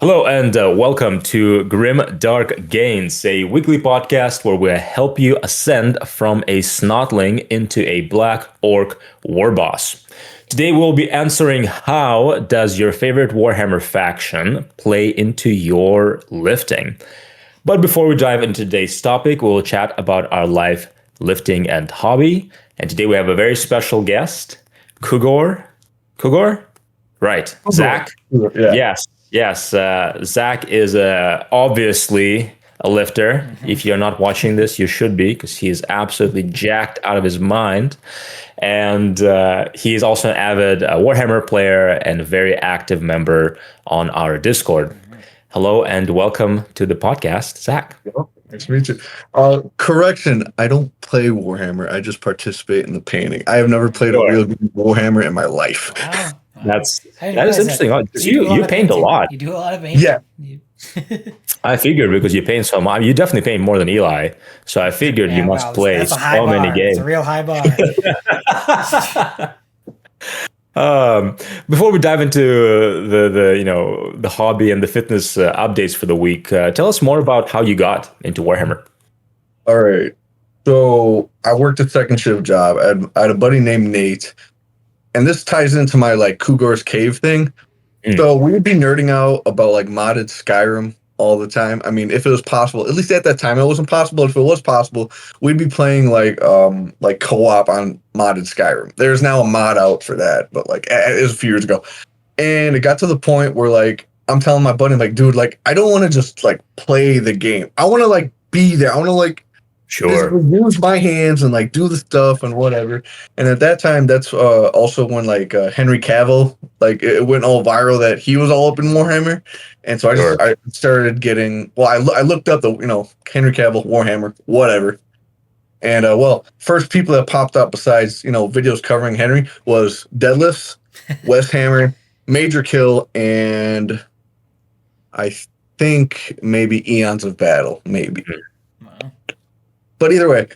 Hello and welcome to Grim Dark Gains, a weekly podcast where we help you ascend from a snotling into a black orc war boss. Today we'll be answering how does your favorite Warhammer faction play into your lifting. But before we dive into today's topic, we'll chat about our life, lifting, and hobby. And today we have a very special guest, Kugor. Kugor? Right. Kugor. Zach? Yeah. Yes. Zach is obviously a lifter. Mm-hmm. If you're not watching this, you should be, because he is absolutely jacked out of his mind. And he is also an avid Warhammer player and a very active member on our Discord. Mm-hmm. Hello and welcome to the podcast, Zach. Nice to meet you. Correction, I don't play Warhammer. I just participate in the painting. I have never played a real game Warhammer in my life. Wow. That is interesting. You paint a lot. You do a lot of painting. Yeah. I figured because you paint so much. You definitely paint more than Eli. So I figured you must play so many games. It's a real high bar. Before we dive into the hobby and the fitness updates for the week, tell us more about how you got into Warhammer. All right. So I worked a second shift job. I had a buddy named Nate. And this ties into my KHUGORESCAVE thing. So we would be nerding out about modded Skyrim all the time. I mean, if it was possible, at least at that time, it wasn't possible. If it was possible, we'd be playing co-op on modded Skyrim. There's now a mod out for that, but it was a few years ago. And it got to the point where I'm telling my buddy, dude, I don't want to just play the game. I want to be there. I want to use my hands and do the stuff and whatever. And at that time, that's also when Henry Cavill, it went all viral that he was all up in Warhammer. And so I started getting, I looked up the Henry Cavill, Warhammer, whatever. And first people that popped up besides videos covering Henry was deadlifts, West Hammer, Major Kill, and I think maybe Eons of Battle, maybe. But either way,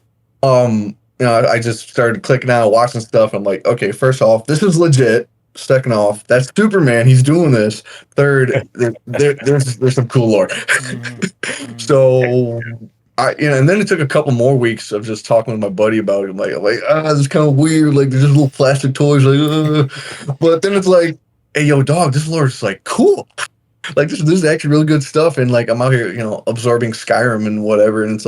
I just started clicking out, watching stuff. I'm like, okay, first off, this is legit. Second off, that's Superman. He's doing this. Third, there's some cool lore. So and then it took a couple more weeks of just talking with my buddy about it. I'm like, this is kind of weird. There's just little plastic toys. But then it's hey, yo, dog, this lore is cool. This is actually really good stuff. And I'm out here, absorbing Skyrim and whatever. And it's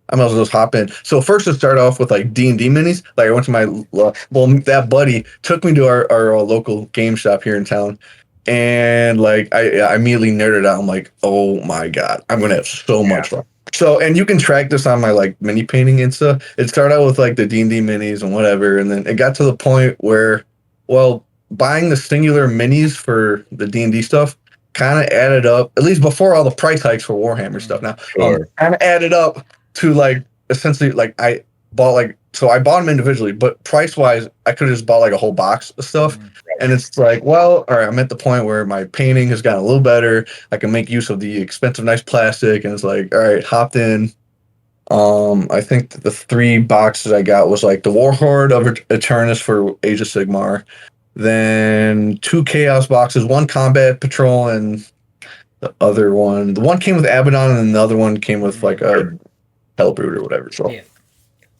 I might as well just hop in. So first to start off with D&D minis, I went to my, that buddy took me to our local game shop here in town. And I immediately nerded out. I'm like, oh my God, I'm going to have so much fun. So, and you can track this on my mini painting Insta. It started out with the D&D minis and whatever. And then it got to the point where, buying the singular minis for the D&D stuff kind of added up, at least before all the price hikes for Warhammer stuff now, kind of added up to essentially I bought so I bought them individually, but price wise I could have just bought a whole box of stuff. And it's all right, I'm at the point where my painting has gotten a little better. I can make use of the expensive nice plastic, and it's all right, hopped in. I think the 3 boxes I got was the Warhorde of Eternus for Age of Sigmar, then 2 Chaos boxes, 1 Combat Patrol, and the one came with Abaddon, and the other one came with a Hellbrood or whatever. So,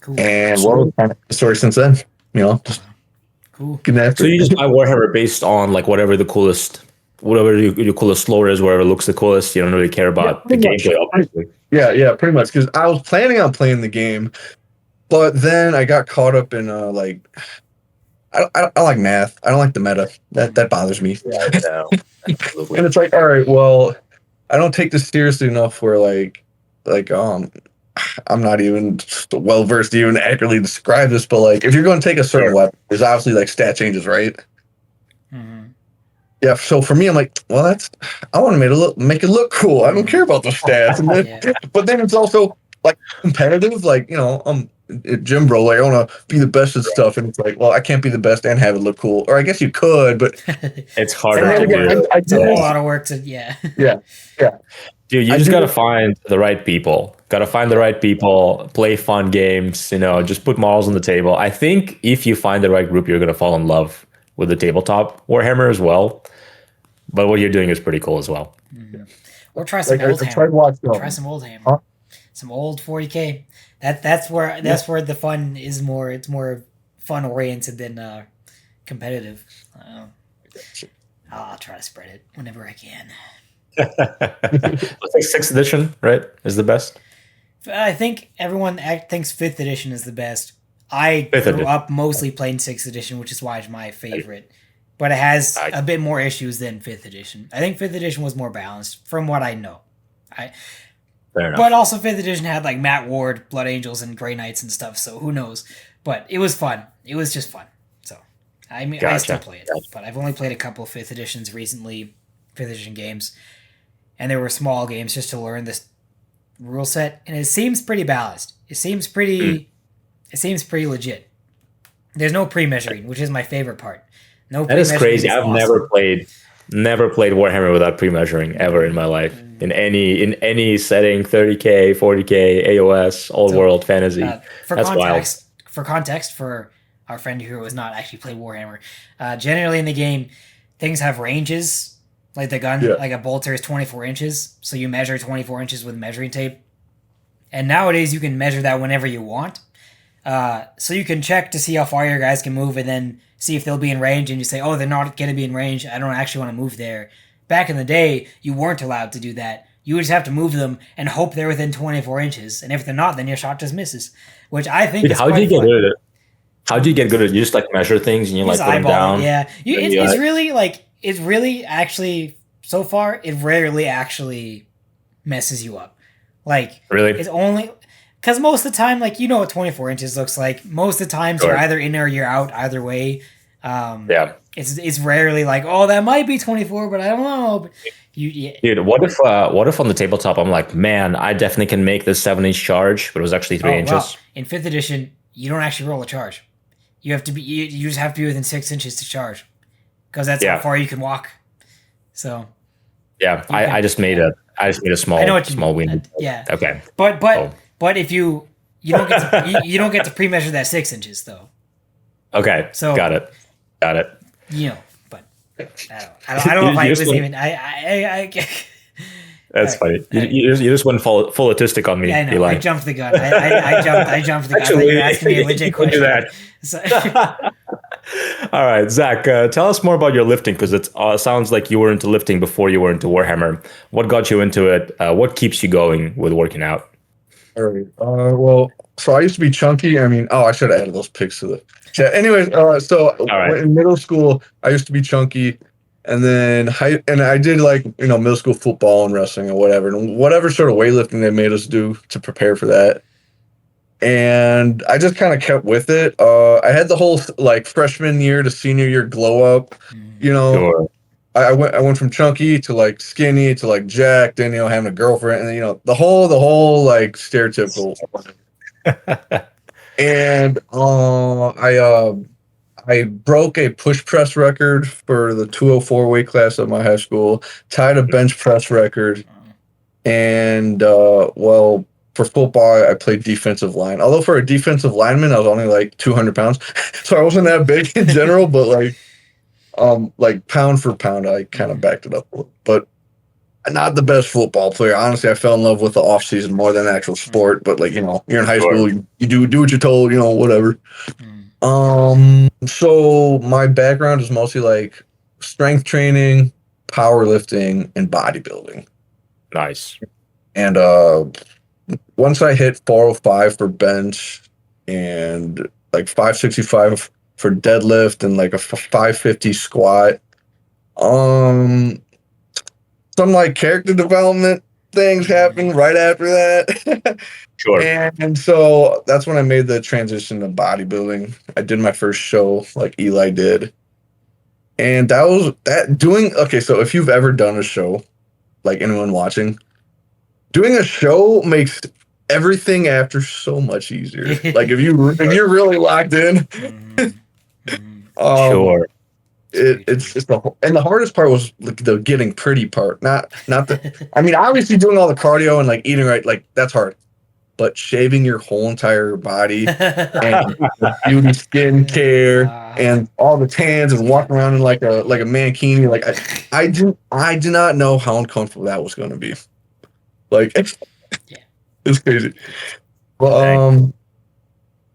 cool. And kind of the story since then, just cool. So you just buy Warhammer based on whatever the coolest, whatever your coolest lore is, wherever looks the coolest. You don't really care about the gameplay, obviously. Yeah, pretty much. Because I was planning on playing the game, but then I got caught up in I like math. I don't like the meta. That bothers me. Yeah, no. And it's all right, well, I don't take this seriously enough where I'm not even well versed to even accurately describe this, but if you're going to take a certain weapon, there's obviously stat changes, right? Mm-hmm. Yeah. So for me, I'm I want to make it look cool. I don't care about the stats, and then, but then it's also competitive. I'm Jim Bro. I want to be the best at stuff, and it's I can't be the best and have it look cool. Or I guess you could, but it's harder to do. It's a lot of work to yeah. Dude, you just got to find the right people. Play fun games, just put models on the table. I think if you find the right group, you're going to fall in love with the tabletop Warhammer as well. But what you're doing is pretty cool as well. Or try some Like old I tried hammer. watching. Try some old hammer. Huh? Some old 40K. That's where the fun is more. It's more fun oriented than competitive. I'll try to spread it whenever I can. I think 6th edition, right, is the best. I think everyone thinks 5th edition is the best. I 5th grew edition. up mostly playing 6th edition, which is why it's my favorite. But it has a bit more issues than 5th edition. I think 5th edition was more balanced, from what I know. Fair enough. But also 5th edition had like Matt Ward, Blood Angels, and Grey Knights and stuff, so who knows. But it was fun. It was just fun. So, I mean, I still play it. But I've only played a couple of 5th editions recently, 5th edition games. And they were small games just to learn this rule set. And it seems pretty balanced. It seems pretty legit. There's no pre-measuring, which is my favorite part. No, that is crazy. I've awesome. never played Warhammer without pre-measuring ever in my life. In any setting, 30K, 40K, AOS, old world fantasy. That's wild. For context, for our friend who has not actually played Warhammer, generally in the game, things have ranges. Like the gun, like a bolter is 24 inches, so you measure 24 inches with measuring tape. And nowadays you can measure that whenever you want. So you can check to see how far your guys can move and then see if they'll be in range, and you say, oh, they're not going to be in range, I don't actually want to move there. Back in the day, you weren't allowed to do that. You would just have to move them and hope they're within 24 inches. And if they're not, then your shot just misses. Which I think is how do you get good at it? How do you get good at it? You just like measure things and you like put them down? Yeah. It's really like... It really actually, so far, it rarely actually messes you up. Like, really? It's only, because most of the time, like, you know what 24 inches looks like. Most of the times you're either in or you're out, either way. It's rarely like, oh, that might be 24, but I don't know. But Dude, what if on the tabletop I'm like, man, I definitely can make this 7-inch charge, but it was actually 3 inches. Well, in 5th edition, you don't actually roll a charge. You just have to be within 6 inches to charge. Because that's how far you can walk. So I just made a small window. Yeah. Okay. But if you don't get to, you don't get to pre-measure that 6 inches though. Okay. So got it. You know, but I don't know if I was even I That's funny. You just went full autistic on me. Yeah, I know. Eli. I jumped the gun. I jumped the gun. Actually, I thought you were asking me a legit question. Do that. So. All right, Zach, tell us more about your lifting, because it sounds like you were into lifting before you were into Warhammer. What got you into it? What keeps you going with working out? All right. Well, so I used to be chunky. I mean, I should have added those pics to the chat. Anyways, in middle school, I used to be chunky. And then I did middle school football and wrestling and whatever sort of weightlifting they made us do to prepare for that. And I just kind of kept with it. I had the whole freshman year to senior year glow up. Sure. I went from chunky to skinny to jacked, and having a girlfriend, and the whole stereotypical. And I broke a push press record for the 204 weight class at my high school, tied a bench press record, and for football, I played defensive line. Although for a defensive lineman, I was only 200 pounds, so I wasn't that big in general. But pound for pound, I kind of backed it up. But not the best football player. Honestly, I fell in love with the off season more than the actual sport. But you're in high school, you do what you're told. Whatever. So my background is mostly strength training, powerlifting, and bodybuilding. Nice. And once I hit 405 for bench and 565 for deadlift and a 550 squat, some character development things happened right after that. Sure. And so that's when I made the transition to bodybuilding. I did my first show like Eli did. And that was so if you've ever done a show, anyone watching, doing a show makes everything after so much easier. If you're really locked in. Sure. It's the hardest part was the getting pretty part, not the. I mean, obviously doing all the cardio and eating right, that's hard, but shaving your whole entire body and beauty skincare and all the tans and walking around in like a mankini. Like I do not know how uncomfortable that was going to be. Like it's crazy. But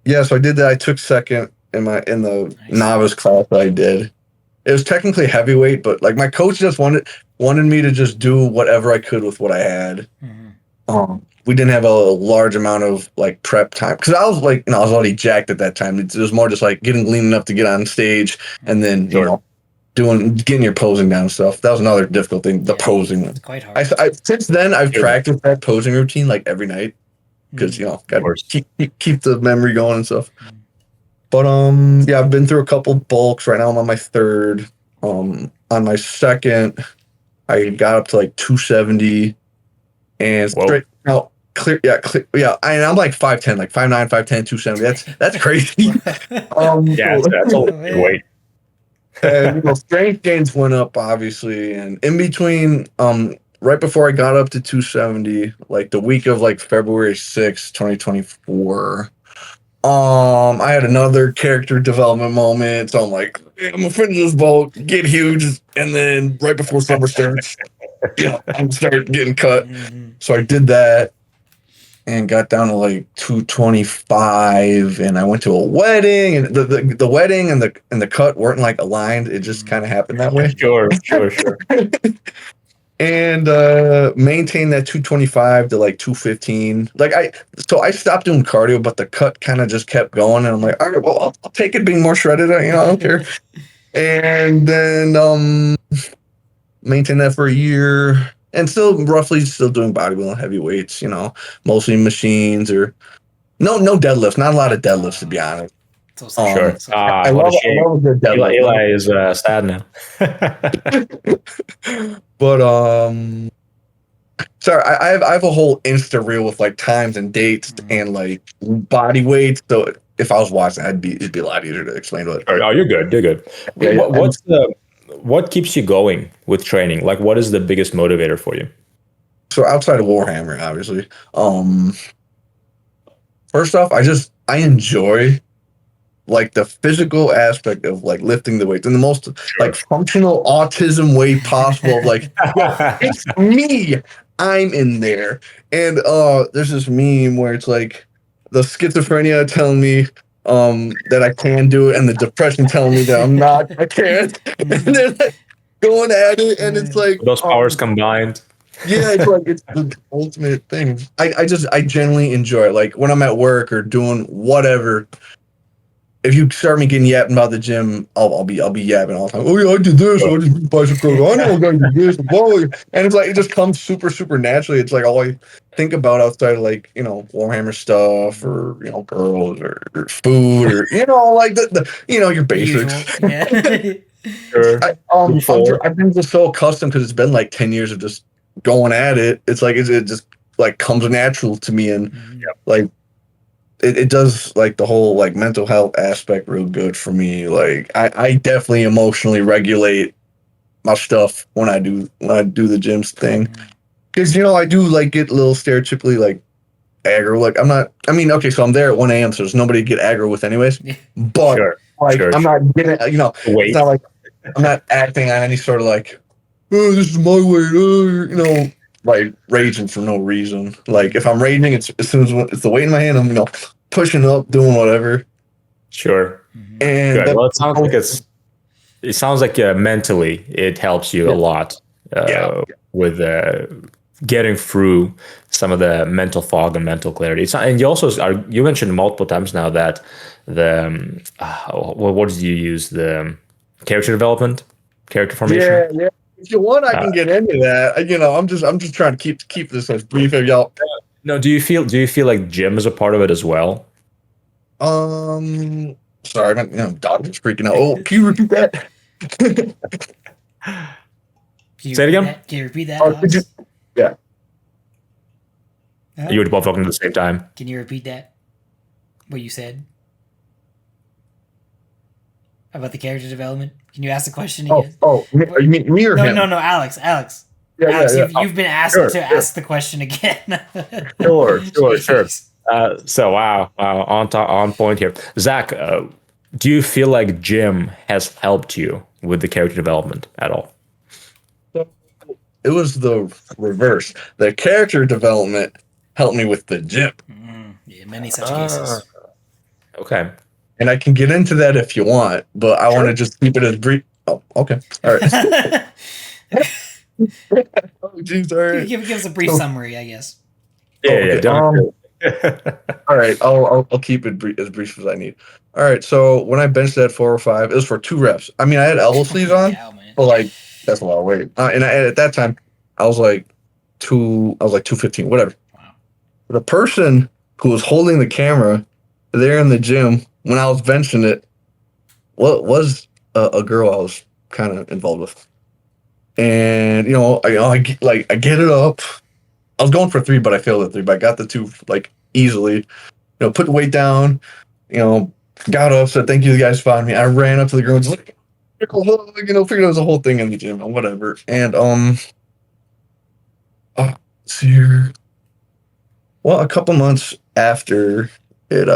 yeah, so I did that. I took second in the novice class that I did. It was technically heavyweight, but like my coach just wanted me to just do whatever I could with what I had. We didn't have a large amount of like prep time because I was like, I was already jacked at that time. It was more just like getting lean enough to get on stage and then getting your posing down and stuff. That was another difficult thing, the posing. It's quite hard. Since then, I've practiced that posing routine like every night because got to keep the memory going and stuff. But yeah, I've been through a couple bulks. Right now I'm on my third. On my second, I got up to like 270 and straight out clear. Yeah. I'm like 5'10", like 5'9", 5'10", 270. That's crazy. That's a big weight. And strength gains went up obviously, and in between, right before I got up to 270, like the week of like February 6th, 2024. I had another character development moment, so I'm like, I'm gonna finish this bulk, get huge, and then right before summer starts, I'm gonna start getting cut. So I did that and got down to like 225, and I went to a wedding, and the wedding and the cut weren't like aligned. It just kind of happened that way. Sure. And maintain that 225 to like 215. Like I stopped doing cardio, but the cut kind of just kept going, and I'm like, all right, well, I'll take it being more shredded. I don't care. And then maintain that for a year, and still doing bodybuilding, heavy weights. Mostly machines or no deadlifts. Not a lot of deadlifts, to be honest. Sure. I love a good deadlift. Eli is sad now. But sorry, I have a whole Insta reel with like times and dates and like body weight. So if I was watching, it'd be a lot easier to explain to it. Oh, you're good. You're good. Yeah, what keeps you going with training? Like, what is the biggest motivator for you? So outside of Warhammer, obviously, first off, I enjoy like the physical aspect of like lifting the weights in the most like functional autism way possible. Like, it's me. I'm in there. And there's this meme where it's like the schizophrenia telling me that I can do it, and the depression telling me that I'm not. I can't. And they're like going at it, and it's like those powers combined. Yeah, it's the ultimate thing. I genuinely enjoy it. Like when I'm at work or doing whatever. If you start me getting yapping about the gym, I'll be yapping all the time. Oh yeah, I did this. I just did bicep curls. I know I gotta do this. And it's like it just comes super naturally. It's like all I think about outside of like Warhammer stuff or girls or food or like the your basics. Yeah. Sure. I've been just so accustomed because it's been like 10 years of just going at it. It's like it just like comes natural to me, and like. It does like the whole like mental health aspect real good for me. Like I definitely emotionally regulate my stuff when I do the gym thing, because I do like get a little stereotypically like aggro. Like okay, so I'm there at 1 a.m. so there's nobody to get aggro with anyways. But I'm not getting it's not like I'm not acting on any sort of like, oh, this is my way, like raging for no reason. Like if I'm raging, it's as soon as it's the weight in my hand, I'm pushing up, doing whatever. Sure. And well, it sounds like mentally it helps you a lot with getting through some of the mental fog and mental clarity. And you mentioned multiple times now that what did you use, the character development, character formation? Yeah. If you want, I can get into that. I'm just trying to keep this as brief as y'all. No, do you feel like gym is a part of it as well? Sorry, dog is freaking out. Oh, can you repeat that? Say it again. Can you repeat that? Yeah. You were both talking at the same time. Can you repeat that? What you said about the character development? Can you ask the question again? You mean me or him? No, Alex. Yeah, Alex, you've been asked to ask the question again. Sure. So wow, on point here, Zach. Do you feel like gym has helped you with the character development at all? So it was the reverse. The character development helped me with the gym. Yeah, many such Ah, cases. Okay. And I can get into that if you want, but I want to just keep it as brief. Oh, okay. All right. Oh, geez, all right. Give us a brief summary, I guess. Yeah, okay. yeah. Don't. All right. I'll keep it as brief as I need. All right. So when I benched that 405, it was for 2 reps. I mean, I had elbow sleeves on, but like that's a lot of weight. And at that time, I was like 215, whatever. Wow. The person who was holding the camera there in the gym when I was benching it, was a girl I was kind of involved with. And I get it up. I was going for 3, but I failed at 3. But I got the 2 like easily. Put the weight down. Got up. Said thank you. The guys found me. I ran up to the girl. Just like figured it was a whole thing in the gym and whatever. And let's see here. Well, a couple months after it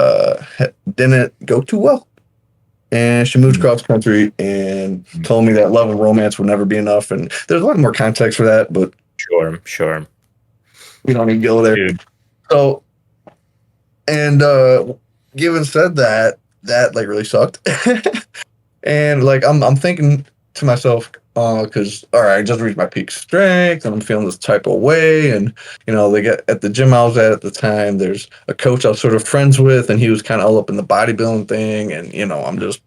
didn't go too well. And she moved cross country and told me that love and romance would never be enough. And there's a lot more context for that, but Sure. we don't need to go there. Dude. So, and given said that like really sucked. And like I'm thinking to myself, because all right, I just reached my peak strength and I'm feeling this type of way. And they get at the gym I was at the time, there's a coach I was sort of friends with, and he was kind of all up in the bodybuilding thing. And I'm just,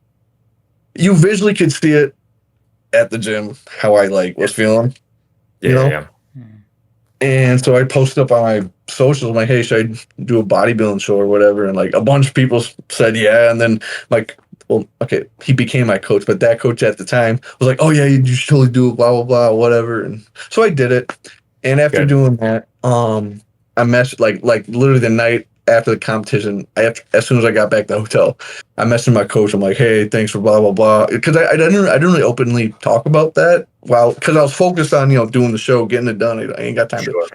you visually could see it at the gym how I like was feeling. Yeah. And so I posted up on my socials, like, hey, should I do a bodybuilding show or whatever? And like a bunch of people said yeah. And then like, well, okay, he became my coach, but that coach at the time was like, oh yeah, you should totally do it, blah blah blah, whatever. And so I did it. And after doing that, I messaged like literally the night after the competition. As soon as I got back to the hotel, I messaged my coach. I'm like, hey, thanks for blah blah blah, because I didn't really openly talk about that. Well, because I was focused on doing the show, getting it done. I ain't got time to.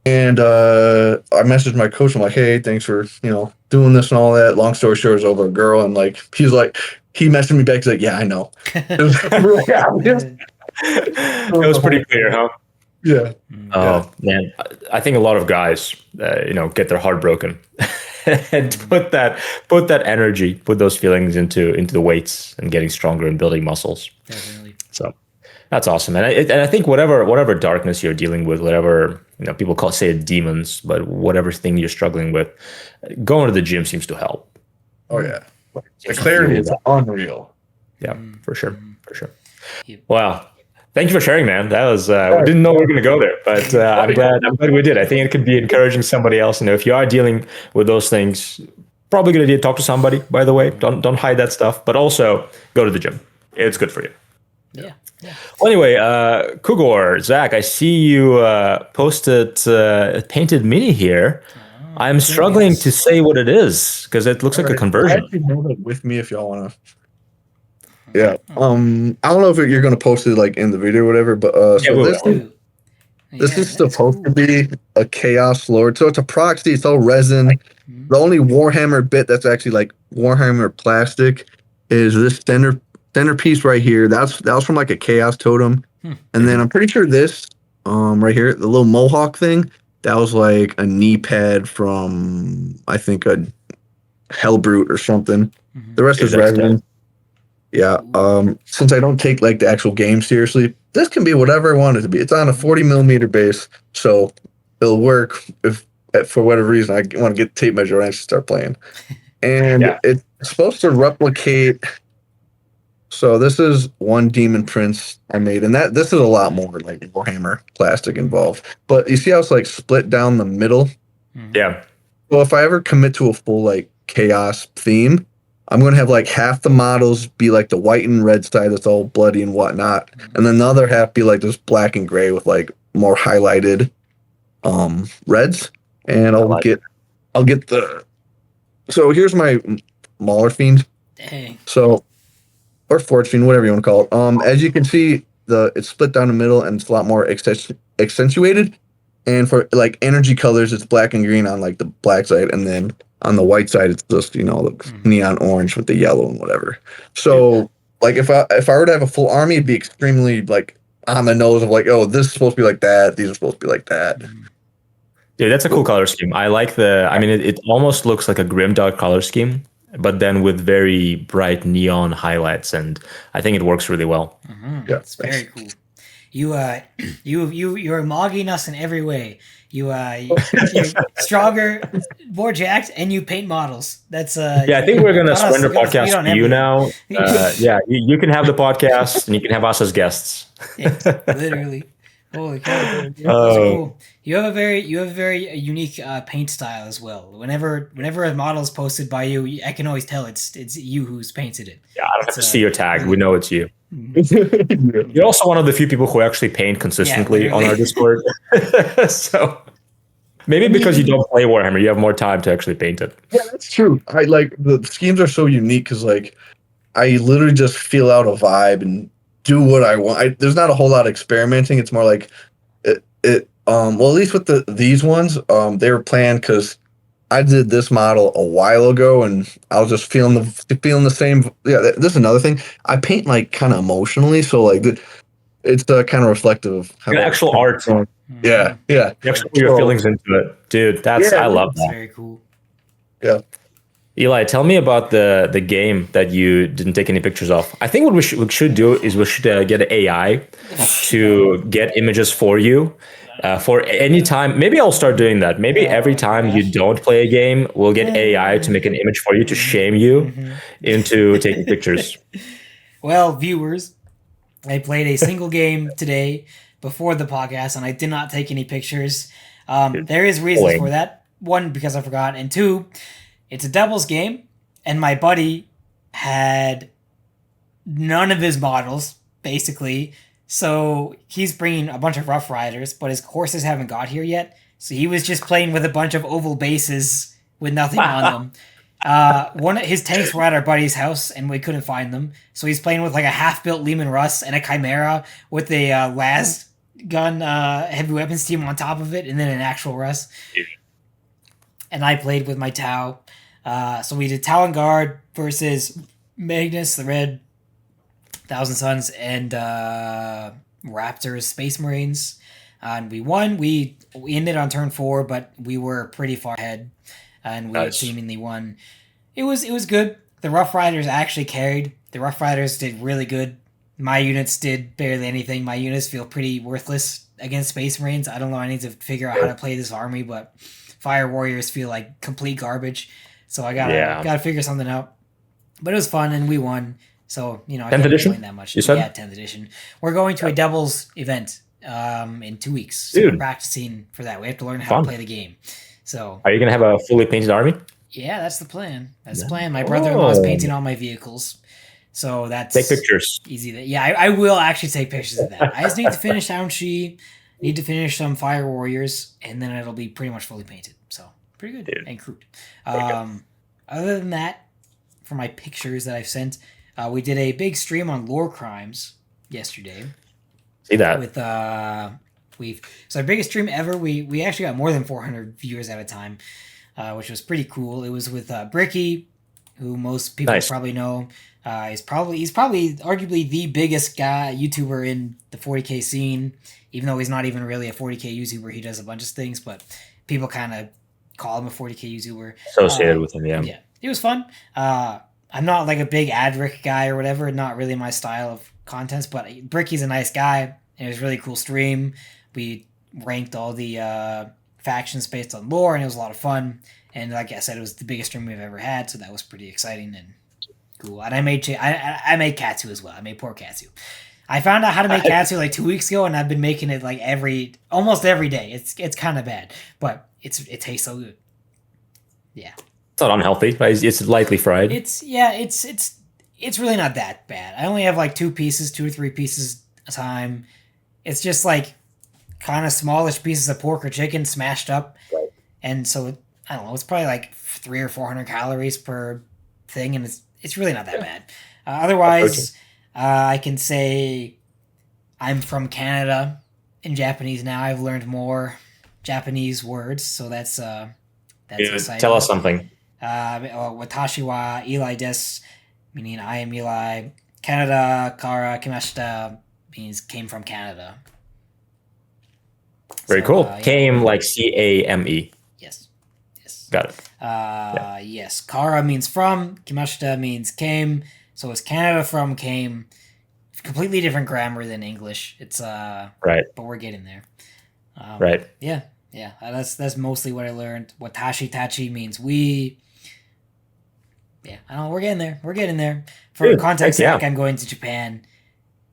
And I messaged my coach. I'm like, hey, thanks for doing this and all that. Long story short, it was over a girl, and like he messaged me back. He's like, yeah, I know. It was pretty clear, huh? Yeah. Oh man, I think a lot of guys, get their heart broken, and put that energy, put those feelings into the weights and getting stronger and building muscles. Definitely. So that's awesome, and I think whatever darkness you're dealing with, whatever people say it demons, but whatever thing you're struggling with, going to the gym seems to help. Oh yeah, the clarity is unreal. Yeah, for sure. Wow. Thank you for sharing, man. That was we didn't know we were going to go there, but I'm glad we did. I think it could be encouraging somebody else. If you are dealing with those things, probably good idea to talk to somebody. By the way, don't hide that stuff, but also go to the gym. It's good for you. Yeah. Well, anyway, Kugor, Zach, I see you posted a painted mini here. I'm struggling to say what it is because it looks like a conversion. I actually have it with me if y'all want to. Yeah. I don't know if you're going to post it like in the video or whatever, but this is supposed to be a Chaos Lord. So it's a proxy. It's all resin. The only Warhammer bit that's actually like Warhammer plastic is this centerpiece right here. That was from like a Chaos Totem. And then I'm pretty sure this right here, the little Mohawk thing, that was like a knee pad from I think a Hellbrute or something. The rest is resin. Yeah. Since I don't take like the actual game seriously, this can be whatever I want it to be. It's on a 40 millimeter base, so it'll work if for whatever reason I want to get the tape measure and actually start playing. And it's supposed to replicate. So this is one Demon Prince I made, and this is a lot more like Warhammer plastic involved. But you see how it's like split down the middle? Yeah. Well, if I ever commit to a full like chaos theme, I'm going to have like half the models be like the white and red side that's all bloody and whatnot. And then the other half be like this black and gray with like more highlighted reds. And I'll get the, so here's my Mauler Fiend. Dang. So, or Forge Fiend, whatever you want to call it. As you can see, it's split down the middle and it's a lot more accentuated. And for like energy colors, it's black and green on like the black side, and then on the white side, it's just the neon orange with the yellow and whatever. So like if I were to have a full army, it'd be extremely like on the nose of like, oh, this is supposed to be like that. These are supposed to be like that. Dude, that's a cool color scheme. I like I mean, it almost looks like a grimdark color scheme, but then with very bright neon highlights, and I think it works really well. Yeah, it's very cool. You're mogging us in every way. You're stronger, more jacked, and you paint models. That's yeah. I think we're gonna surrender podcast to you now. Yeah, you can have the podcast, and you can have us as guests. Yeah, literally. Holy cow! That's cool. You have a very unique paint style as well. Whenever a model is posted by you, I can always tell it's you who's painted it. Yeah, I don't have to see your tag. We know it's you. You're also one of the few people who actually paint consistently on our Discord. So maybe because you don't play Warhammer, you have more time to actually paint it. Yeah, that's true. I like the schemes are so unique because like I literally just feel out a vibe and do what I want. There's not a whole lot of experimenting. It's more like well, at least with these ones, they were planned because I did this model a while ago, and I was just feeling the same. Yeah, this is another thing. I paint like kind of emotionally, so like it's kind of reflective of how actual art. Yeah. You actually put your feelings into it, dude. I love that. That's very cool. Yeah. Eli, tell me about the game that you didn't take any pictures of. I think what we should do is we should get an AI to get images for you. For any time, maybe I'll start doing that. Maybe every time you don't play a game, we'll get AI to make an image for you to shame you into taking pictures. Well, viewers, I played a single game today before the podcast, and I did not take any pictures. There is reasons for that. One, because I forgot, and two, it's a doubles game, and my buddy had none of his models, basically. So he's bringing a bunch of Rough Riders, but his horses haven't got here yet. So he was just playing with a bunch of oval bases with nothing on them. One of his tanks were at our buddy's house, and we couldn't find them. So he's playing with like a half-built Lehman Russ and a Chimera with a las gun heavy weapons team on top of it, and then an actual Russ. And I played with my Tau. So we did Tau and Guard versus Magnus, the Red Thousand Suns, and Raptors, Space Marines. And we won. We ended on turn 4, but we were pretty far ahead, and we seemingly won. It was good. The Rough Riders actually carried. The Rough Riders did really good. My units did barely anything. My units feel pretty worthless against Space Marines. I don't know. I need to figure out how to play this army, but Fire Warriors feel like complete garbage. So I gotta figure something out. But it was fun, and we won. So, I can't complain that much. You said? Yeah, 10th edition. We're going to a doubles event in 2 weeks. So we're practicing for that. We have to learn how to play the game. So, are you going to have a fully painted army? Yeah, that's the plan. That's the plan. My brother-in-law is painting all my vehicles. So that's... Take pictures. Easy. Yeah, I will actually take pictures of that. I just need to finish Soundshi, need to finish some Fire Warriors, and then it'll be pretty much fully painted. So, pretty good. Dude. And crude. Other than that, for my pictures that I've sent... we did a big stream on lore crimes yesterday. See that? With so our biggest stream ever. We actually got more than 400 viewers at a time, which was pretty cool. It was with Bricky, who most people probably know. He's probably arguably the biggest YouTuber in the 40K scene. Even though he's not even really a 40K YouTuber, he does a bunch of things, but people kind of call him a 40K YouTuber. Associated with him, yeah. Yeah, it was fun. I'm not like a big Adric guy or whatever, not really my style of contents, but Bricky's a nice guy, and it was a really cool stream. We ranked all the factions based on lore, and it was a lot of fun. And like I said, it was the biggest stream we've ever had, so that was pretty exciting and cool. And I made Katsu as well. I made poor Katsu. I found out how to make Katsu like 2 weeks ago, and I've been making it like almost every day. It's kind of bad, but it tastes so good. Yeah. It's not unhealthy, but it's lightly fried. It's really not that bad. I only have like 2 or 3 pieces a time. It's just like kind of smallish pieces of pork or chicken smashed up. Right. And so I don't know, it's probably like 300 or 400 calories per thing, and it's really not that bad. Otherwise, I can say I'm from Canada in Japanese now. I've learned more. Japanese words, so that's exciting. Tell us something. Watashi wa Eli desu, meaning I am Eli. Canada kara kimashita means came from Canada. Very So, cool. yeah. Came like CAME. Yes. Got it. Yes. Kara means from. Kimashita means came. So it's Canada from came. Completely different grammar than English. It's right. But we're getting there. Right. Yeah. That's mostly what I learned. Watashi tachi means we. Yeah, I don't know. We're getting there. For Dude, context heck yeah. sake, I'm going to Japan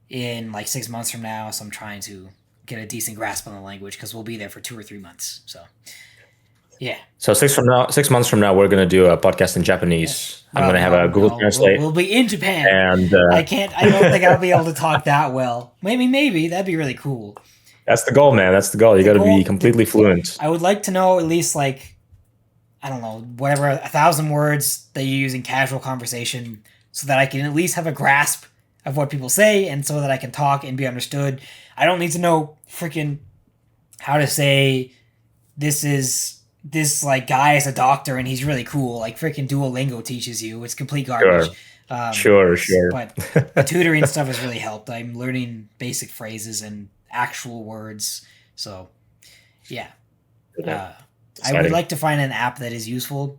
in like 6 months from now, so I'm trying to get a decent grasp on the language because we'll be there for 2 or 3 months. So, yeah. So 6 months from now, we're gonna do a podcast in Japanese. Well, I'm gonna have a Google Translate. We'll be in Japan, and I don't think I'll be able to talk that well. Maybe that'd be really cool. That's the goal, man. That's the goal. You got to be completely fluent. I would like to know at least like, I don't know, whatever 1,000 words that you use in casual conversation, so that I can at least have a grasp of what people say, and so that I can talk and be understood. I don't need to know freaking how to say this like guy is a doctor and he's really cool. Like freaking Duolingo teaches you. It's complete garbage. Sure. But the tutoring stuff has really helped. I'm learning basic phrases and actual words. So, yeah. I would like to find an app that is useful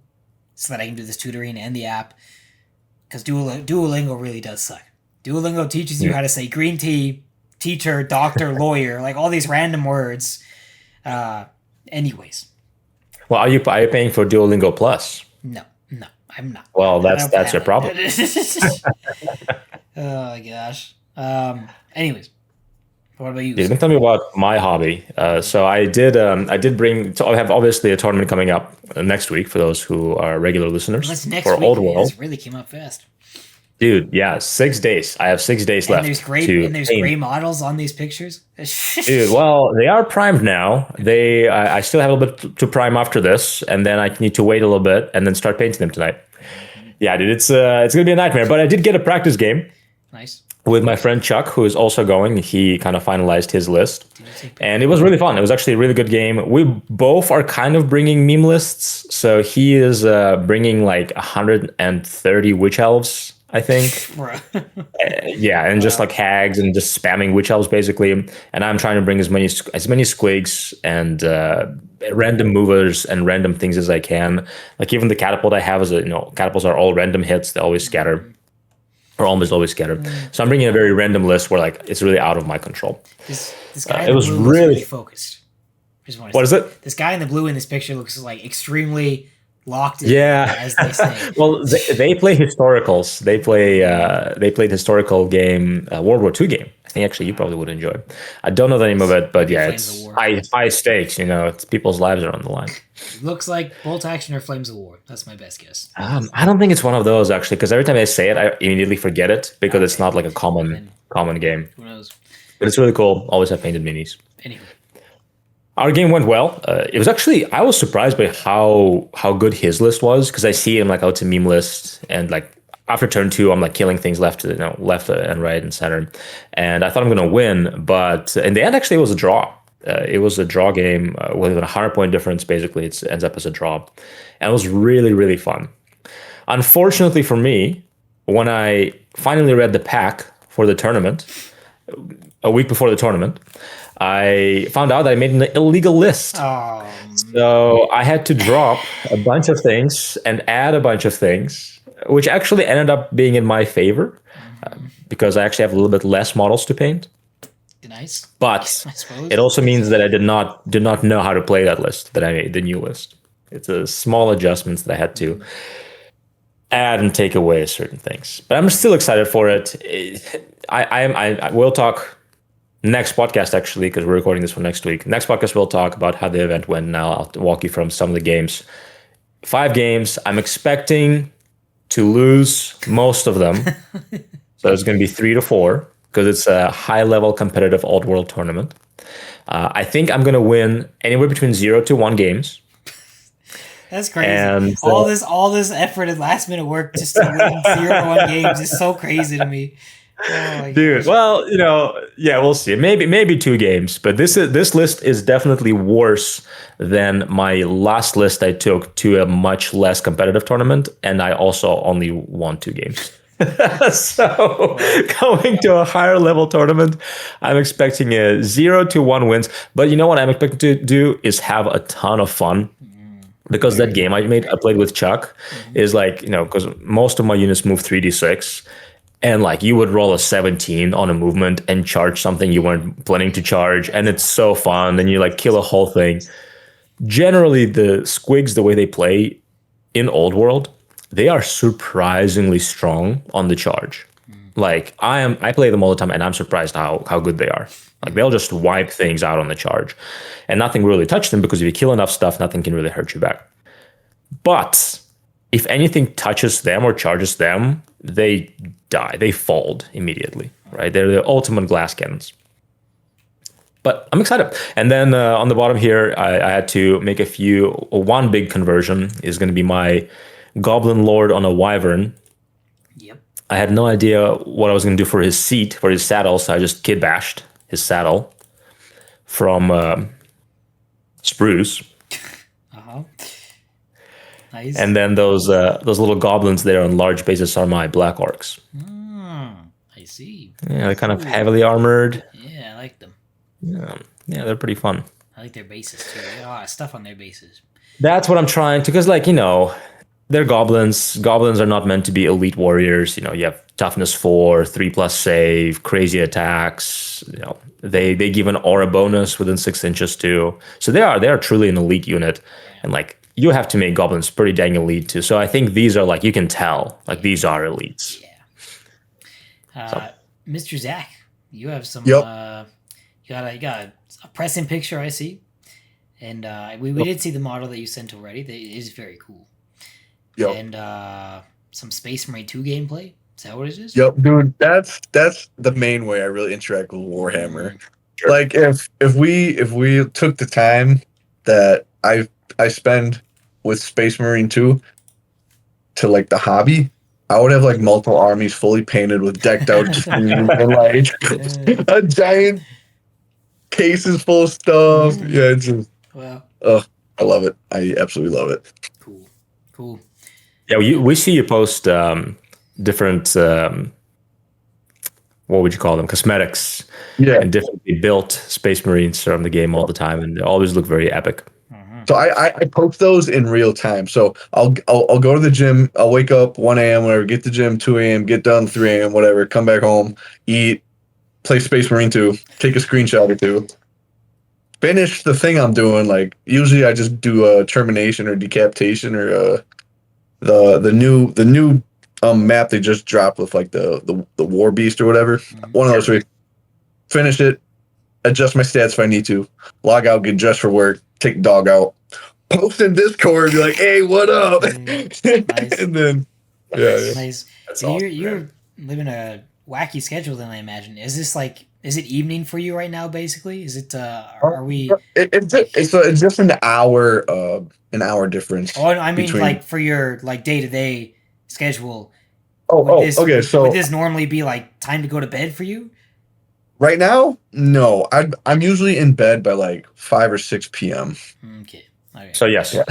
so that I can do this tutoring and the app. Because Duolingo really does suck. Duolingo teaches you how to say green tea, teacher, doctor, lawyer, like all these random words. Anyways. Well, are you paying for Duolingo Plus? No, I'm not. Well, that's your problem. Oh gosh. Anyways, what about you? Let me tell you about my hobby. So I did bring. So I have obviously a tournament coming up next week for those who are regular listeners. That's next for week. Old World. This really came up fast. Dude, yeah, 6 days. I have 6 days left. There's gray models on these pictures. Dude, well, they are primed now. I still have a little bit to prime after this, and then I need to wait a little bit and then start painting them tonight. Yeah, dude, it's gonna be a nightmare. But I did get a practice game. Nice. With my friend Chuck, who is also going. He kind of finalized his list, and it was really fun. It was actually a really good game. We both are kind of bringing meme lists. So he is bringing like 130 witch elves, I think. Yeah, and just like hags and just spamming witch elves basically. And I'm trying to bring as many squigs and random movers and random things as I can. Like even the catapult I have is catapults are all random hits. They always scatter. Or almost always scattered. So I'm bringing a very random list where like it's really out of my control. This guy it was really focused. What is it? This guy in the blue in this picture looks like extremely locked in, yeah, as they say. Well, they play historicals. They played historical game, World War II game. I think actually you probably would enjoy. I don't know the name of it, but yeah, it's high stakes. It's people's lives are on the line. It looks like Bolt Action or Flames of War. That's my best guess. I don't think it's one of those actually, because every time I say it, I immediately forget it because it's not like a common game. Who knows? But it's really cool. Always have painted minis. Anyway. Our game went well. It was actually, I was surprised by how good his list was, because I see him like, it's a meme list, and like after turn 2, I'm like killing things left and right and center, and I thought I'm gonna win, but in the end, actually, it was a draw. It was a draw game with a 100-point difference. Basically, it ends up as a draw, and it was really, really fun. Unfortunately for me, when I finally read the pack for the tournament, a week before the tournament, I found out that I made an illegal list. So I had to drop a bunch of things and add a bunch of things, which actually ended up being in my favor because I actually have a little bit less models to paint. Nice. But it also means that I did not know how to play that list that I made, the new list. It's a small adjustments that I had to add and take away certain things. But I'm still excited for it. I will talk next podcast, actually, because we're recording this for next week. Next podcast, we'll talk about how the event went. Now I'll walk you from some of the games. 5 games. I'm expecting to lose most of them. So it's going to be 3 to 4 because it's a high-level competitive Old World tournament. I think I'm going to win anywhere between 0 to 1 games. That's crazy. And all this effort and last-minute work just to win 0 to 1 games is so crazy to me. Oh my Dude, gosh. well, yeah, we'll see. Maybe 2 games, but this list is definitely worse than my last list I took to a much less competitive tournament, and I also only won 2 games. So going to a higher level tournament, I'm expecting a 0 to 1 wins. But you know what I'm expecting to do is have a ton of fun. Because that game I played with Chuck is like, because most of my units move 3d6. And like you would roll a 17 on a movement and charge something you weren't planning to charge. And it's so fun. And you like kill a whole thing. Generally, the squigs, the way they play in Old World, they are surprisingly strong on the charge. Like I play them all the time and I'm surprised how good they are. Like they'll just wipe things out on the charge. And nothing really touched them because if you kill enough stuff, nothing can really hurt you back. But if anything touches them or charges them, they die. They fold immediately, right? They're the ultimate glass cannons. But I'm excited. And then on the bottom here, I had to make one big conversion is going to be my Goblin Lord on a Wyvern. Yep. I had no idea what I was going to do for his seat, for his saddle, so I just kid bashed his saddle from spruce. Uh-huh. Nice. And then those little goblins there on large bases are my black orcs. I see. Yeah, they're kind of heavily armored. Yeah, I like them. Yeah, they're pretty fun. I like their bases too. They got a lot of stuff on their bases. That's what I'm trying to, because they're goblins. Goblins are not meant to be elite warriors. You have toughness 4, 3+ save, crazy attacks. They give an aura bonus within 6 inches too. So they are truly an elite unit, and like you have to make goblins pretty dang elite too. So I think these are like you can tell like these are elites. Yeah. Mr. Zach, you have some. Yep. You got a pressing picture I see, and we did see the model that you sent already. That is very cool. Yep. And some Space Marine 2 gameplay. Is that what it is? Yep, dude. That's the main way I really interact with Warhammer. Sure. Like if we took the time that I spend with Space Marine 2 to like the hobby, I would have like multiple armies fully painted with decked out and like a giant cases full of stuff. Yeah, it's just I love it. I absolutely love it. Cool. Yeah, we see you post different what would you call them, cosmetics, and differently built Space Marines from the game all the time, and they always look very epic. So I post those in real time. So I'll go to the gym. I'll wake up 1 a.m. whatever, get to the gym 2 a.m., get done 3 a.m. whatever, come back home, eat, play Space Marine 2, take a screenshot or two, finish the thing I'm doing. Like usually I just do a termination or decapitation or the new map they just dropped with like the War Beast or whatever. One of those three. Finish it, adjust my stats if I need to, log out, get dressed for work, take the dog out, post in Discord, be like, hey, what up? Nice. And then Nice. That's So awesome, you're living a wacky schedule then, I imagine. Is it evening for you right now basically? Is it are we it's just an hour difference. Oh, I mean between... like for your like day-to-day schedule. Okay. So would this normally be like time to go to bed for you? Right now, no. I'm usually in bed by like 5 or 6 p.m. Okay. So yes. Yeah.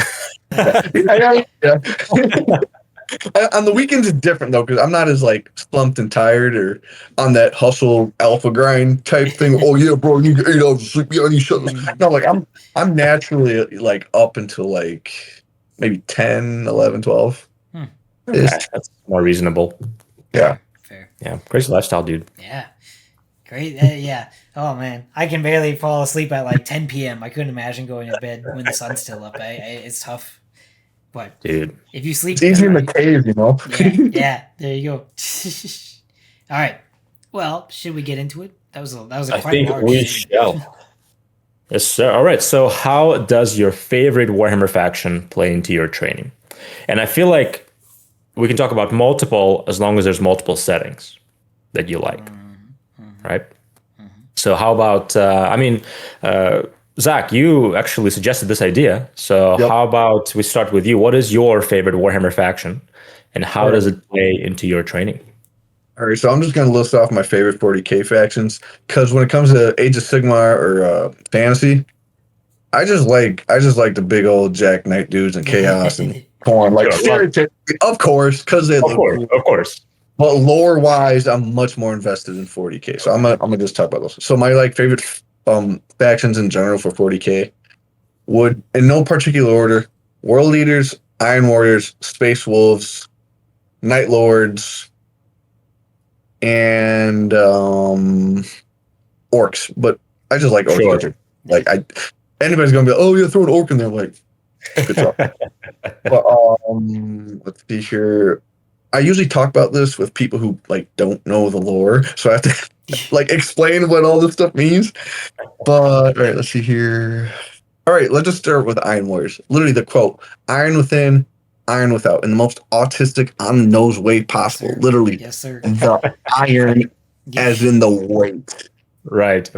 On the weekends it's different though, because I'm not as like slumped and tired or on that hustle alpha grind type thing. Oh yeah, bro, you get 8 hours of sleep. Yeah, you shut this. No, like I'm naturally like up until like maybe 10, 11, 12. Okay, that's more reasonable. Yeah. Fair. Yeah. Crazy lifestyle, dude. Yeah. Great. Yeah. Oh man, I can barely fall asleep at like 10 p.m. I couldn't imagine going to bed when the sun's still up. It's tough. But dude, if you sleep, it's easy in the cave, you know. Yeah. There you go. All right. Well, should we get into it? That was a I quite think large we statement. shall. Yes, sir. All right. So, how does your favorite Warhammer faction play into your training? And I feel like we can talk about multiple as long as there's multiple settings that you like, right? So, how about? Zach, you actually suggested this idea. So how about we start with you? What is your favorite Warhammer faction, and how does it play into your training? All right, so I'm just gonna list off my favorite 40k factions because when it comes to Age of Sigmar or fantasy, I just like the big old Jack Knight dudes and Chaos and Corn, like Sure, stereotypically, of course, because they look cool. of course. But lore wise, I'm much more invested in 40k. So I'm gonna just talk about those. So my like favorite factions in general for 40k would, in no particular order, World Leaders, Iron Warriors, Space Wolves, Night Lords, and Orcs. But I just like Orcs. Sure. Like anybody's gonna be like, oh yeah, throw an Orc in there. I'm like, good job. But let's see here. I usually talk about this with people who like don't know the lore, so I have to like explain what all this stuff means. But all right, let's see here. All right, let's just start with Iron Warriors. Literally the quote: "Iron within, iron without," in the most autistic, on the nose way possible. Sir. Literally, Yes, sir. the iron, as in the weight, Right.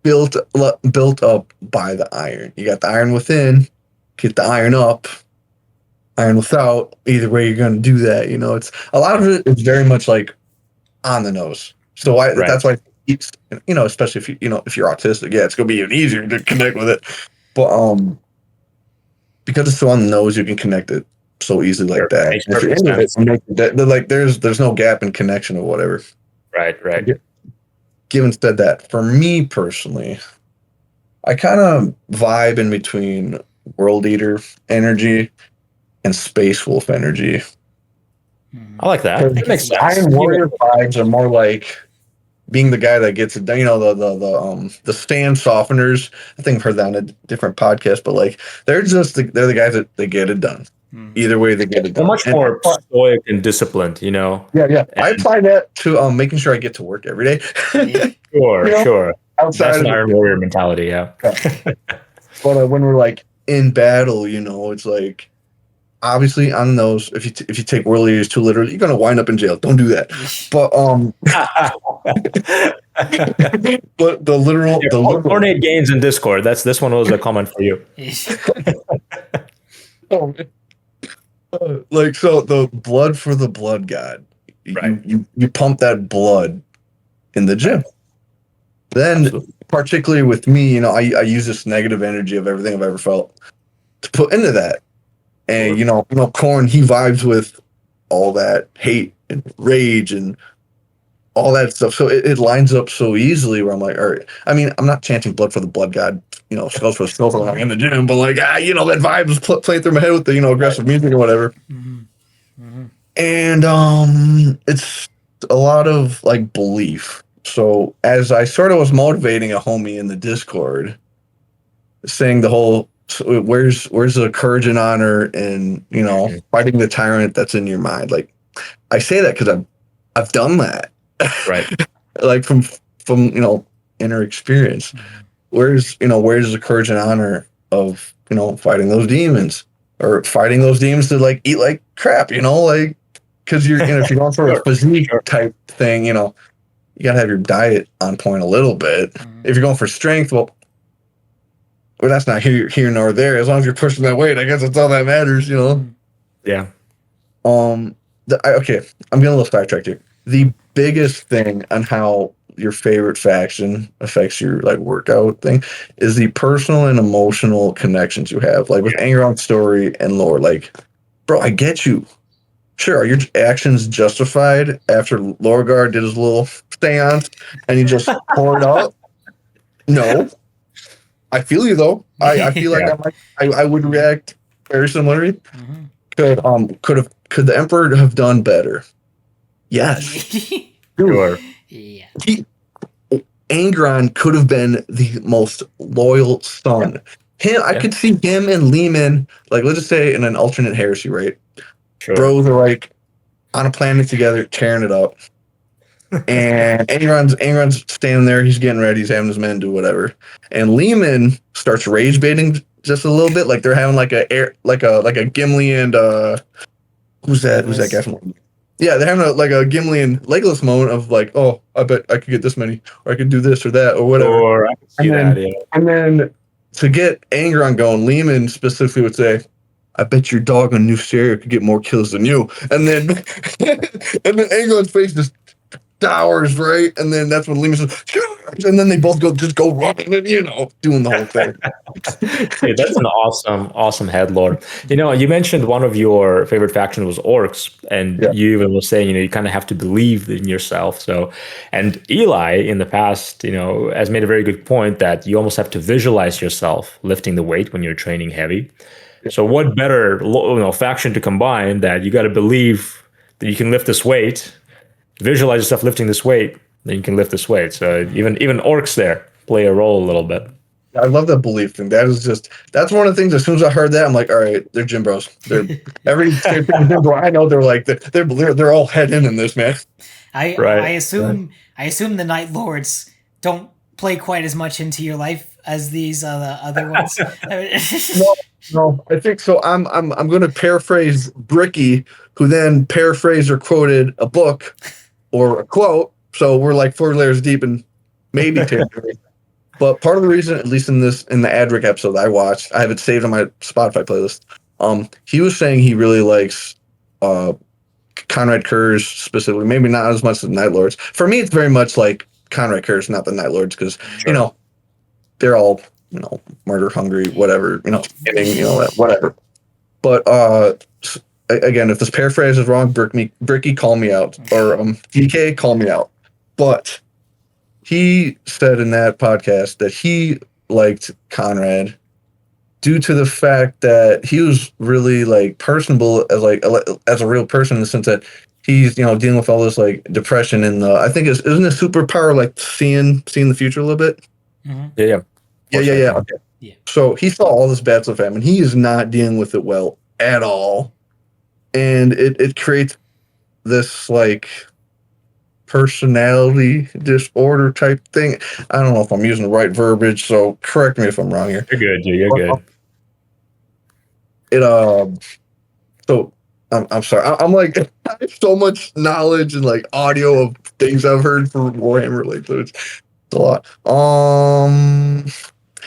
built up by the iron. You got the iron within, get the iron up. Iron without, either way you're going to do that. You know, it's a lot of it is very much like on the nose. So that's why it's, you know, especially if if you're autistic, yeah, it's going to be even easier to connect with it. But because it's so on the nose, you can connect it so easily like that. Makes If you're perfect into it, like there's no gap in connection or whatever. Right. Given said that, for me personally, I kind of vibe in between World Eater energy and Space Wolf energy. I like that. That makes sense. Iron Warrior vibes are more like being the guy that gets it done. You know, the stand softeners. I think I've heard that on a different podcast, but like they're the guys that they get it done. Either way, they get it done. Much more stoic and disciplined, you know. Yeah. I apply that to making sure I get to work every day. Sure. Outside That's of an Iron Warrior mentality, yeah. But when we're like in battle, you know, it's like obviously on those. If you take World Leaders too literally, you're gonna wind up in jail. Don't do that. But but the literal Ornate gains in Discord. This one was a comment for you. Like so the blood for the blood god. Right. You pump that blood in the gym. Then particularly with me, you know, I use this negative energy of everything I've ever felt to put into that. And you know, Korn, he vibes with all that hate and rage and all that stuff. So it lines up so easily where I'm like, all right. I mean, I'm not chanting blood for the blood god, you know, skulls for skulls when I'm in the gym, but like, you know, that vibe was playing through my head with the, you know, aggressive music or whatever. And it's a lot of like belief. So as I sort of was motivating a homie in the Discord, saying the whole, where's the courage and honor and, you know, fighting the tyrant that's in your mind. Like I say that because I've done that. Right. Like from you know, inner experience. Where's the courage and honor of, you know, fighting those demons or fighting those demons to like eat like crap, you know, like because you're, you know, if you're going for a physique type thing, you know, you gotta have your diet on point a little bit. If you're going for strength, well, that's not here nor there. As long as you're pushing that weight, I guess that's all that matters, you know. Yeah. Okay, I'm getting a little sidetracked here. The biggest thing on how your favorite faction affects your like workout thing is the personal and emotional connections you have. Like with Angron's story and lore, like, bro, I get you. Sure, are your actions justified after Lorgar did his little seance and he just poured out? No. I feel you though. I feel like I would react very similarly. Could the Emperor have done better? Yes. Sure. Yeah. Angron could have been the most loyal son. I could see him and Lehman, like let's just say in an alternate heresy, right? Sure. Bros are like on a planet together, tearing it up. And Angron's standing there, he's getting ready, he's having his men do whatever. And Lehman starts rage baiting just a little bit, like they're having like a Gimli and who's that guy from? Yeah, they're having a Gimli and Legolas moment of like, oh, I bet I could get this many, or I could do this or that, or whatever. Or I can see that, yeah. And then to get Angron going, Lehman specifically would say, I bet your dog on New Stereo could get more kills than you. And then Angron's face just towers, right? And then that's when Lima says, and then they both go running and, doing the whole thing. Hey, that's an awesome head lore. You mentioned one of your favorite factions was orcs, and Yeah. you even was saying, you kind of have to believe in yourself. So, and Eli in the past, has made a very good point that you almost have to visualize yourself lifting the weight when you're training heavy. So, what better, faction to combine that you got to believe that you can lift this weight, visualize yourself lifting this weight, then you can lift this weight. So, even orcs there play a role a little bit. I love that belief thing. That's one of the things. As soon as I heard that, I'm like, all right, they're gym bros. They're I know they're all head in this, man. I assume the Night Lords don't play quite as much into your life as these other ones. No, I think so. I'm going to paraphrase Bricky, who then paraphrased or quoted a book or a quote. So we're like 4 layers deep and maybe territory. But part of the reason, at least in the Adric episode I watched, I have it saved on my Spotify playlist. He was saying he really likes Conrad Kurz specifically, maybe not as much as Night Lords. For me, it's very much like Conrad Kurz, not the Night Lords, because they're all murder hungry, whatever, getting, whatever. But again, if this paraphrase is wrong, Bricky, call me out, or DK, call me out. But he said in that podcast that he liked Conrad due to the fact that he was really like personable as a real person, in the sense that he's dealing with all this like depression and I think isn't a superpower like seeing the future a little bit. Mm-hmm. Yeah. Okay. Yeah. So he saw all this bad stuff happen, and he is not dealing with it well at all, and it creates this like personality disorder type thing. I don't know if I'm using the right verbiage, so correct me if I'm wrong here. You're good. You're good. So I'm sorry. I'm like, I have so much knowledge and like audio of things I've heard from Warhammer. Like, it's a lot.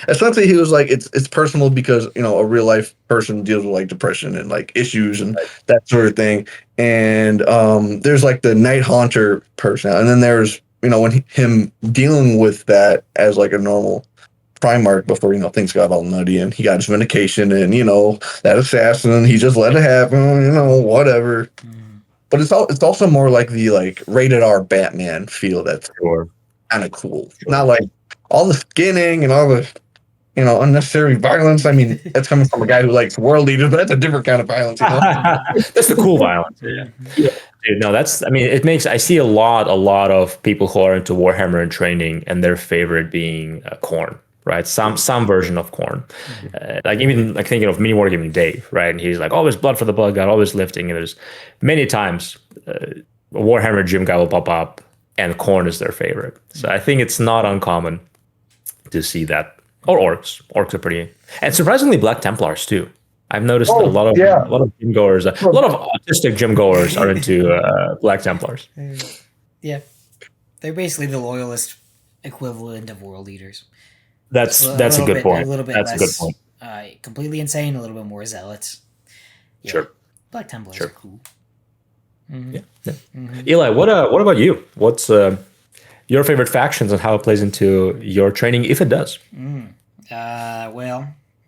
Essentially, he was like, it's personal because a real life person deals with like depression and like issues and that sort of thing. And there's like the Night Haunter person, and then there's when him dealing with that as like a normal Primarch before things got all nutty, and he got his vindication, and that assassin, he just let it happen, whatever. But it's also more like the like rated R Batman feel that's kind of cool. Not like all the skinning and all the unnecessary violence. I mean, that's coming from a guy who likes world leaders, but that's a different kind of violence. That's the cool violence. Yeah. Dude, no, I see a lot of people who are into Warhammer and training, and their favorite being Khorne, right? Some version of Khorne. Like even like thinking of Mini Wargaming Dave, right? And he's like, always blood for the blood god, always lifting. And there's many times a Warhammer gym guy will pop up, and Khorne is their favorite. So I think it's not uncommon to see that. Or orcs. Orcs are pretty, and surprisingly, Black Templars too. I've noticed that a lot of gym goers, a lot of autistic gym goers are into Black Templars. Yeah, they're basically the loyalist equivalent of world leaders. That's a good point. A little bit That's less, a good point. Completely insane. A little bit more zealots. Yeah. Sure. Black Templars are cool. Mm-hmm. Yeah. Mm-hmm. Eli, what about you? What's your favorite factions and how it plays into your training, if it does?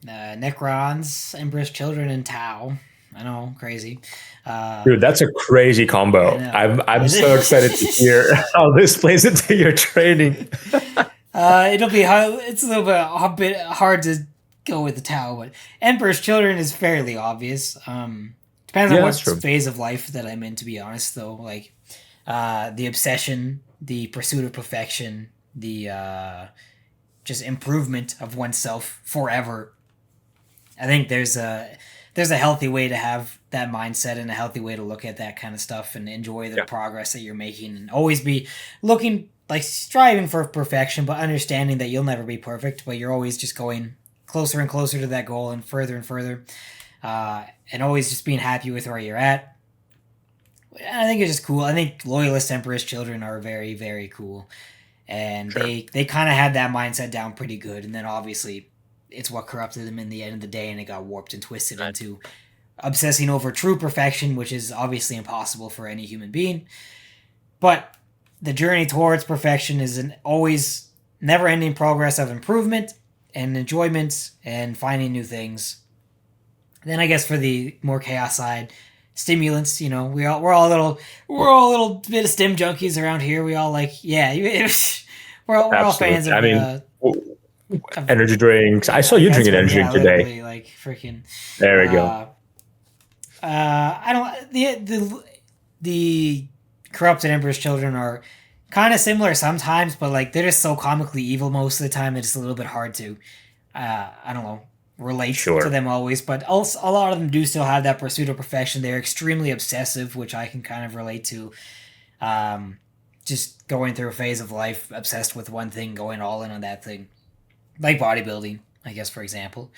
Necrons, Emperor's Children, and Tau. I know, crazy. Dude, that's a crazy combo. I'm so excited to hear how this plays into your training. It'll be hard. It's a little bit hard to go with the Tau, but Emperor's Children is fairly obvious. Depends on what phase of life that I'm in, to be honest, though. Like the obsession, the pursuit of perfection, the just improvement of oneself forever. I think there's a healthy way to have that mindset and a healthy way to look at that kind of stuff and enjoy the progress that you're making, and always be looking, like, striving for perfection, but understanding that you'll never be perfect, but you're always just going closer and closer to that goal and further, and always just being happy with where you're at. I think it's just cool. I think Loyalist Emperor's Children are very, very cool. And they kind of had that mindset down pretty good. And then obviously it's what corrupted them in the end of the day, and it got warped and twisted into obsessing over true perfection, which is obviously impossible for any human being. But the journey towards perfection is an always never-ending progress of improvement and enjoyment and finding new things. Then I guess for the more chaos side, stimulants. You know, we're all a little bit of stim junkies around here. We all like, we're all fans of. I mean, energy drinks. I saw you drinking energy drink today. Like freaking. There we go. I don't. The corrupted Emperor's Children are kind of similar sometimes, but like they're just so comically evil most of the time. It's a little bit hard to, I don't know, relate to them always. But also, a lot of them do still have that pursuit of perfection. They're extremely obsessive, which I can kind of relate to. Just going through a phase of life obsessed with one thing, going all in on that thing, like bodybuilding, I guess, for example.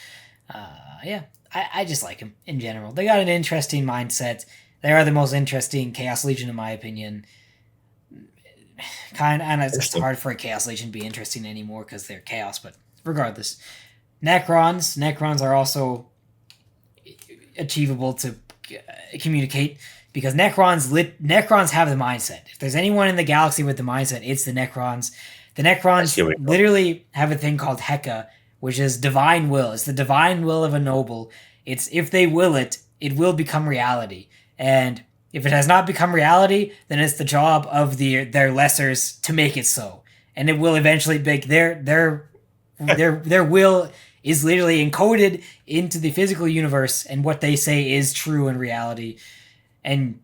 I just like them in general. They got an interesting mindset. They are the most interesting Chaos Legion, in my opinion. And it's hard for a Chaos Legion to be interesting anymore because they're chaos, but regardless. Necrons are also achievable to communicate because Necrons have the mindset. If there's anyone in the galaxy with the mindset, it's the Necrons. The Necrons literally have a thing called Heka, which is divine will. It's the divine will of a noble. It's if they will it, it will become reality. And if it has not become reality, then it's the job of their lessers to make it so. And it will eventually be their will is literally encoded into the physical universe, and what they say is true in reality. And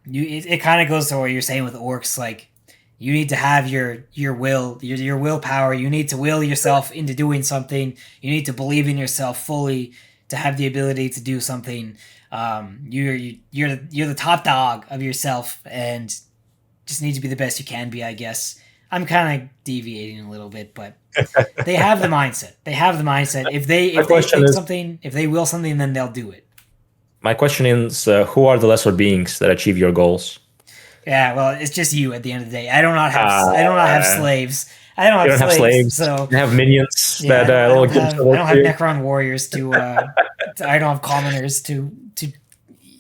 it kind of goes to what you're saying with orcs, like you need to have your will, your willpower. You need to will yourself into doing something. You need to believe in yourself fully to have the ability to do something. You're the top dog of yourself, and just need to be the best you can be, I guess. I'm kind of deviating a little bit, but they have the mindset. If they will something, then they'll do it. My question is, who are the lesser beings that achieve your goals? Yeah, well, it's just you at the end of the day. I do not have slaves. I don't have slaves. So you have minions that I don't have Necron warriors to. I don't have commoners to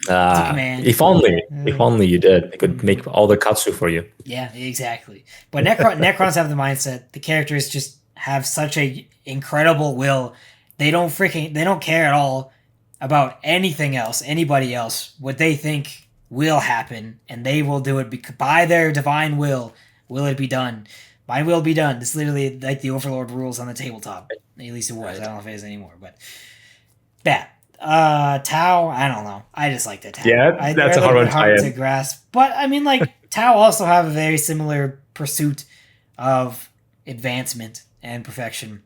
command. If only you did. They could make all the katsu for you. Yeah, exactly. But Necrons have the mindset. The characters just have such a incredible will. They don't care at all about anything else, anybody else. What they think will happen, and they will do it by their divine will. Will it be done? My will be done. It's literally like the Overlord rules on the tabletop. At least it was. I don't know if it is anymore, but that. Tau, I don't know. I just like the Tau. Yeah, that's a hard to grasp. But I mean, like Tau also have a very similar pursuit of advancement and perfection.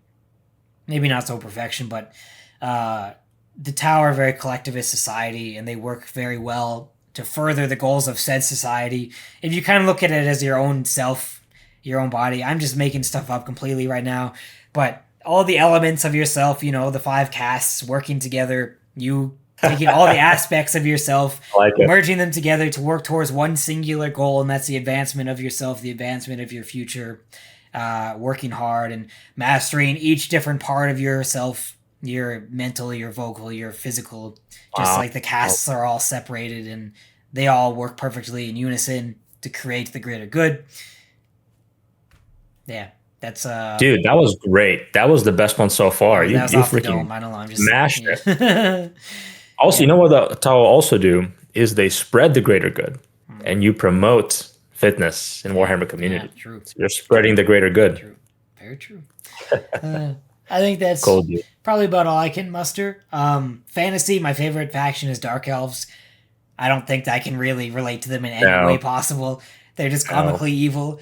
Maybe not so perfection, but the Tau are a very collectivist society, and they work very well to further the goals of said society. If you kind of look at it as your own self, your own body, I'm just making stuff up completely right now, but all the elements of yourself, the 5 castes working together, you taking all the aspects of yourself, merging them together to work towards one singular goal, and that's the advancement of yourself, the advancement of your future, working hard and mastering each different part of yourself, your mental, your vocal, your physical, just like the castes are all separated and they all work perfectly in unison to create the greater good. Yeah. That's dude, that was great. That was the best one so far. You freaking I don't know, I'm just smashed it. Also, you know what the Tau also do is they spread the greater good, and you promote fitness in Warhammer community. Yeah, true. So you're spreading the greater good. True. Very true. I think that's probably about all I can muster. Fantasy, my favorite faction is Dark Elves. I don't think I can really relate to them in any way possible. They're just comically evil.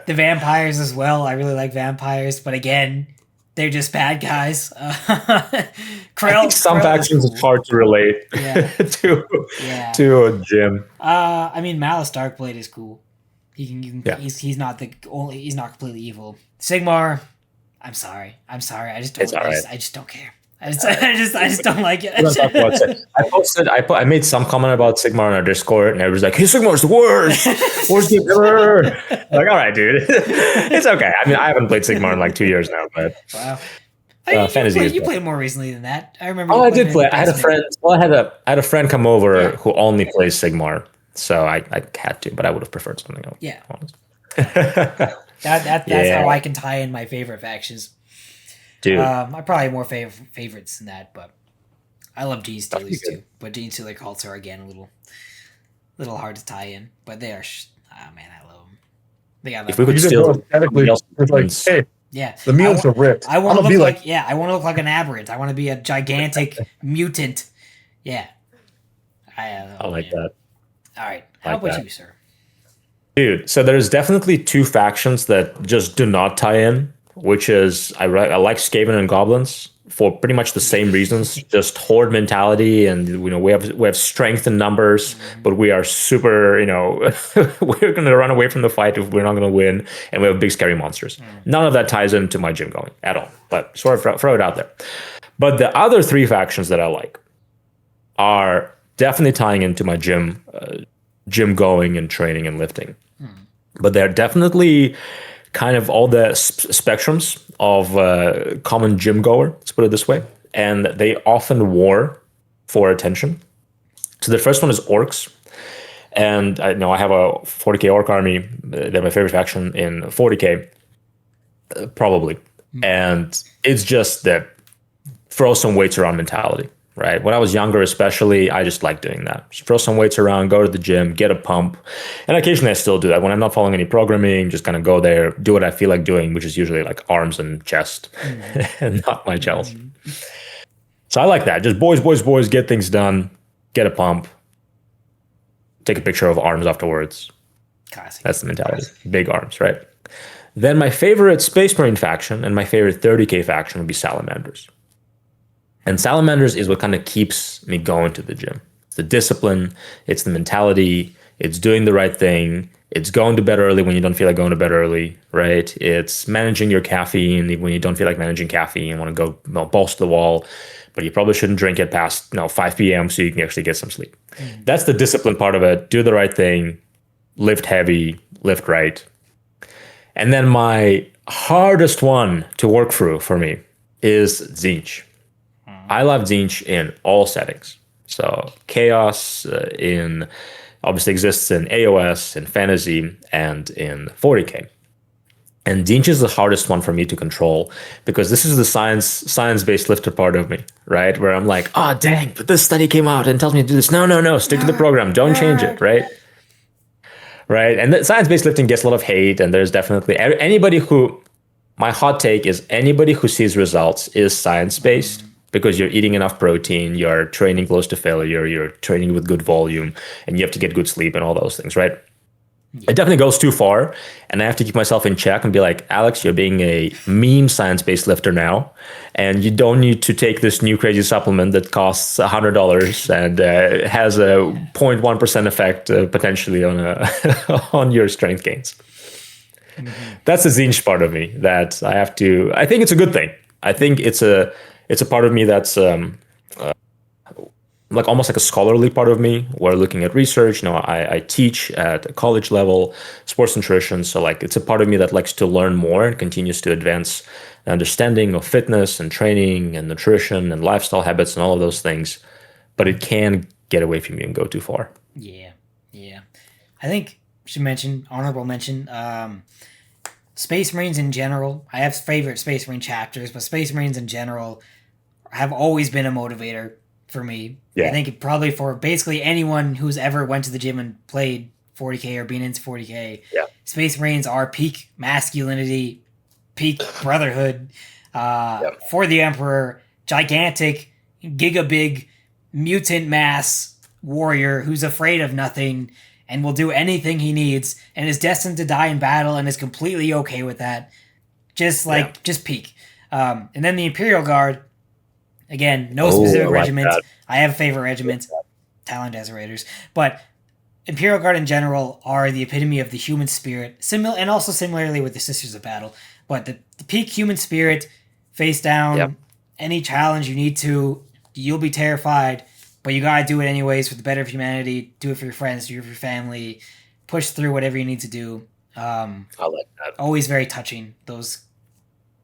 The vampires as well. I really like vampires, but again, they're just bad guys. I think some factions are hard to relate to Jim. I mean, Malice Darkblade is cool. He's not completely evil. Sigmar, I'm sorry. I just don't care. I just don't like it. I made some comment about Sigmar on our Discord, and everyone's like, "Hey, Sigmar's the worst, worst game ever." I'm like, all right, dude, it's okay. I mean, I haven't played Sigmar in like 2 years now, but wow. Fantasy. You played more recently than that. I remember. Oh, I did play. I had a friend. Well, I had a friend come over who only plays Sigmar, So I had to, but I would have preferred something else. Yeah. Honestly. That's Yeah. how I can tie in my favorite factions. Dude. I probably have more favorites than that, but I love Gene That'd be Steelers good. too. But Gene Steeler cults are again a little hard to tie in, but they are. Man, I love them. They got that. If we could You just still go aesthetically, it's like, hey, yeah, the mutants are ripped. I want I'm to gonna look be like I want to look like an aberrant. I want to be a gigantic mutant. Yeah, I like that. All right, how Like about that. you, sir? Dude, so there's definitely two factions that just do not tie in, which is I like Skaven and Goblins for pretty much the same reasons, just horde mentality, and we have strength in numbers, but we are super, we're gonna run away from the fight if we're not gonna win, and we have big scary monsters. None of that ties into my gym going at all, but sort of throw it out there. But the other three factions that I like are definitely tying into my gym going and training and lifting. But they're definitely kind of all the spectrums of common gym goer, let's put it this way. And they often war for attention. So the first one is orcs. And I know I have a 40k orc army. They're my favorite faction in 40k, probably. And it's just that throw some weights around mentality. Right. When I was younger, especially, I just like doing that. Just throw some weights around, go to the gym, get a pump. And occasionally I still do that. When I'm not following any programming, just kind of go there, do what I feel like doing, which is usually like arms and chest and not my gels. So I like that. Just boys, get things done, get a pump, take a picture of arms afterwards. Classic. That's the mentality. Big arms, right? Then my favorite Space Marine faction and my favorite 30k faction would be Salamanders. And Salamanders is what kind of keeps me going to the gym. It's the discipline, it's the mentality, it's doing the right thing, it's going to bed early when you don't feel like going to bed early, right? It's managing your caffeine when you don't feel like managing caffeine, you want to go balls to the wall, but you probably shouldn't drink it past 5 p.m. so you can actually get some sleep. That's the discipline part of it. Do the right thing, lift heavy, lift right. And then my hardest one to work through for me is Tzeentch. I love Tzeentch in all settings. So Chaos obviously exists in AOS, in Fantasy, and in 40k. And Tzeentch is the hardest one for me to control because this is the science-based lifter part of me, right? Where I'm like, oh, dang, but this study came out and tells me to do this. No, stick to the program. Don't change it, right? Right? And the science-based lifting gets a lot of hate, and there's definitely my hot take is anybody who sees results is science-based. Because you're eating enough protein, you're training close to failure, you're training with good volume, and you have to get good sleep and all those things, right? It definitely goes too far, and I have to keep myself in check and be like, Alex, you're being a meme science-based lifter now, and you don't need to take this new crazy supplement that costs $100 and has a 0.1% effect potentially on on your strength gains. That's the Tzeentch part of me that I think it's a good thing. I think it's a part of me that's like almost like a scholarly part of me where looking at research, I teach at a college level, sports nutrition. So like it's a part of me that likes to learn more and continues to advance the understanding of fitness and training and nutrition and lifestyle habits and all of those things. But it can get away from you and go too far. Yeah. I think we should mention, honorable mention, Space Marines in general. I have favorite Space Marine chapters, but Space Marines in general have always been a motivator for me. Yeah. I think probably for basically anyone who's ever went to the gym and played 40K or been into 40K. Yeah. Space Marines are peak masculinity, peak brotherhood, for the Emperor, gigantic, gigabig, mutant mass warrior who's afraid of nothing and will do anything he needs and is destined to die in battle and is completely okay with that. Just peak. And then the Imperial Guard, again, no specific regiment. I have favorite regiments, Talon Deserators, but Imperial Guard in general are the epitome of the human spirit, and also similarly with the Sisters of Battle. But the peak human spirit, face down, any challenge you need to, you'll be terrified, but you gotta do it anyways for the better of humanity. Do it for your friends, do it for your family, push through whatever you need to do. I like that. Always very touching, those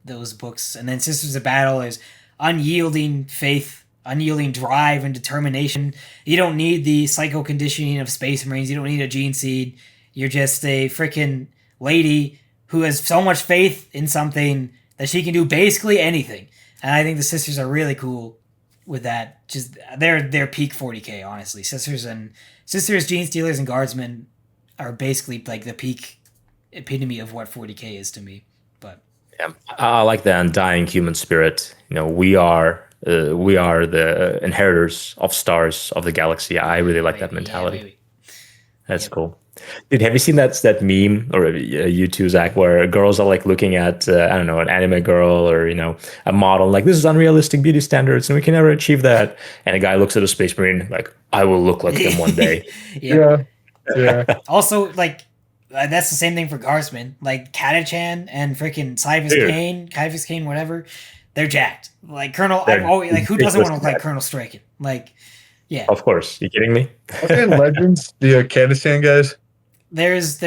books. And then Sisters of Battle is unyielding faith unyielding drive and determination. You don't need the psycho conditioning of Space Marines. You don't need a gene seed. You're just a freaking lady who has so much faith in something that she can do basically anything. And I think the sisters are really cool with that. Just they're peak 40K, honestly. Sisters, Gene Stealers, and Guardsmen are basically like the peak epitome of what 40K is to me. But yeah, I like the undying human spirit. We are the inheritors of stars of the galaxy. I really like that mentality. Yeah, that's cool. Dude, have you seen that meme, or you too, Zach, where girls are like looking at I don't know, an anime girl or a model, like, this is unrealistic beauty standards and we can never achieve that, and a guy looks at a Space Marine like, I will look like them one day. Yeah. Also, like, that's the same thing for Guardsmen. Like Katachan and freaking Kyvus Kane, whatever, they're jacked. Like Colonel, I've always, like, who doesn't want to look like Colonel Striken? Like, yeah. Of course. You kidding me? Okay, Legends, the Kadistan guys. There's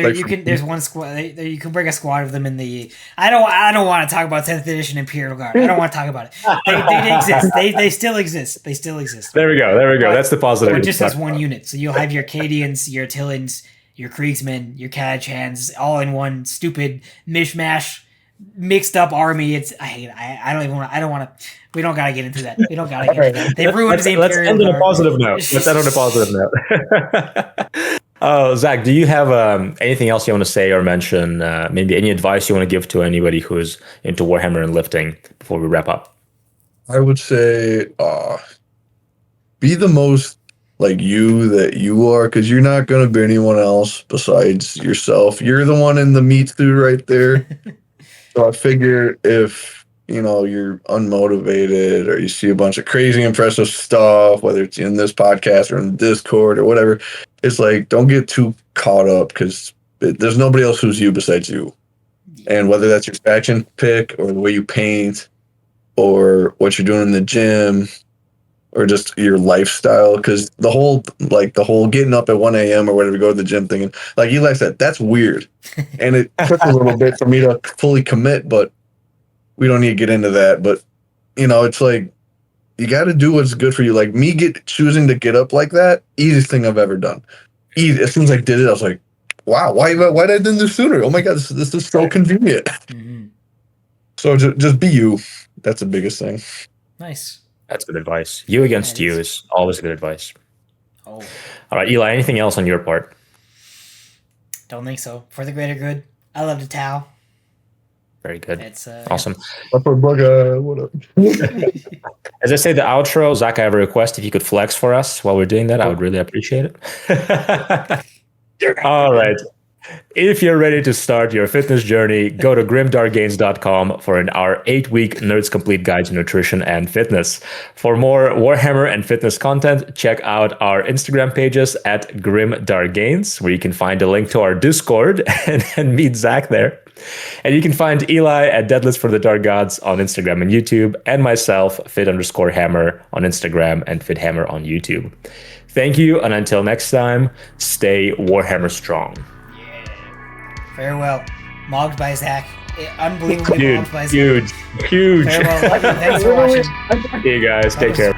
one squad. You can bring a squad of them in the. I don't want to talk about 10th edition Imperial Guard. I don't want to talk about it. They exist. They still exist. They still exist. There we go. That's the positive. Or just as one unit. So you'll have your Cadians, your Tillans, your Kriegsmen, your Katachans, all in one stupid mishmash, mixed up army. It's I hate it. I don't even want. I don't want to. We don't gotta get into that. They ruined the Imperial Let's end on a positive note. Oh, Zach, do you have anything else you want to say or mention? Maybe any advice you want to give to anybody who's into Warhammer and lifting before we wrap up? I would say be the most like you that you are, because you're not going to be anyone else besides yourself. You're the one in the meat suit right there. So I figure if you're unmotivated or you see a bunch of crazy impressive stuff, whether it's in this podcast or in Discord or whatever, it's like, don't get too caught up, because there's nobody else who's you besides you. And whether that's your faction pick or the way you paint or what you're doing in the gym or just your lifestyle, because the whole getting up at 1 a.m. or whatever to go to the gym thing, like Eli said, that's weird. And it took a little bit for me to fully commit, but we don't need to get into that. But, it's like, you got to do what's good for you. Like me choosing to get up like that, easiest thing I've ever done. Easy. As soon as I did it, I was like, wow, why did I do this sooner? Oh my God, this is so convenient. Mm-hmm. So just be you. That's the biggest thing. Nice. That's good advice. You against you is always good advice. Oh. All right, Eli, anything else on your part? Don't think so. For the greater good. I love the Tau. Very good. It's awesome. Upper bugger, what up? As I say the outro, Zach, I have a request. If you could flex for us while we're doing that, I would really appreciate it. All right. If you're ready to start your fitness journey, go to grimdarkgains.com for our 8-week Nerds Complete Guide to Nutrition and Fitness. For more Warhammer and fitness content, check out our Instagram pages at grimdarkgains, where you can find a link to our Discord and meet Zach there. And you can find Eli at Deadlifts for the Dark Gods on Instagram and YouTube, and myself, fit_hammer on Instagram and fithammer on YouTube. Thank you, and until next time, stay Warhammer strong. Farewell. Mogged by Zach. Unbelievably mogged by Zach. Huge. Farewell. Thanks for watching. See you guys. Take care.